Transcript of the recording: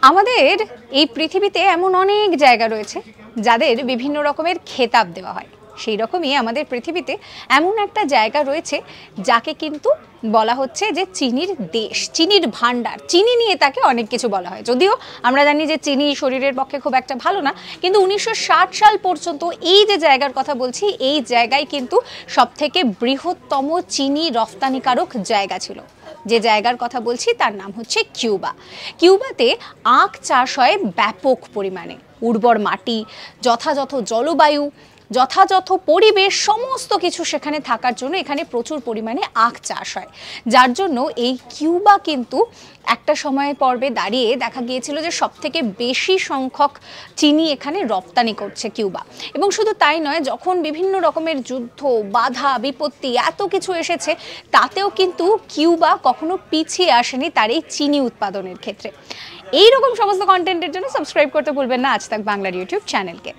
আমাদের এই পৃথিবীতে এমন অনেক জায়গা রয়েছে যাদের বিভিন্ন রকমের খেতাব দেওয়া হয়। সেই রকমই আমাদের পৃথিবীতে এমন একটা জায়গা রয়েছে যাকে কিন্তু বলা হচ্ছে যে চিনির দেশ, চিনির ভান্ডার। চিনি নিয়ে তাকে অনেক কিছু বলা হয়, যদিও আমরা জানি যে চিনি শরীরের পক্ষে খুব একটা ভালো না। কিন্তু 1960 সাল পর্যন্ত এই যে জায়গার কথা বলছি, এই জায়গায় কিন্তু সবথেকে বৃহত্তম চিনি রফতানিকারক জায়গা ছিল। যে জায়গার কথা বলছি তার নাম হচ্ছে কিউবা। কিউবাতে আখ চাষ হয় ব্যাপক পরিমাণে। উর্বর মাটি, যথাযথ জলবায়ু, যথাযথ পরিবেশ, সমস্ত কিছু সেখানে থাকার জন্য এখানে প্রচুর পরিমাণে আখ চাষ হয়। যার জন্য এই কিউবা কিন্তু একটা সময়ের পর্বে দাঁড়িয়ে দেখা গিয়েছিল যে সবথেকে বেশি সংখ্যক চিনি এখানে রপ্তানি করছে কিউবা। এবং শুধু তাই নয়, যখন বিভিন্ন রকমের যুদ্ধ, বাধা, বিপত্তি এত কিছু এসেছে, তাতেও কিন্তু কিউবা কখনো পিছিয়ে আসেনি তার এই চিনি উৎপাদনের ক্ষেত্রে। এইরকম সমস্ত কন্টেন্টের জন্য সাবস্ক্রাইব করতে ভুলবেন না আজ তাক বাংলার ইউটিউব চ্যানেলকে।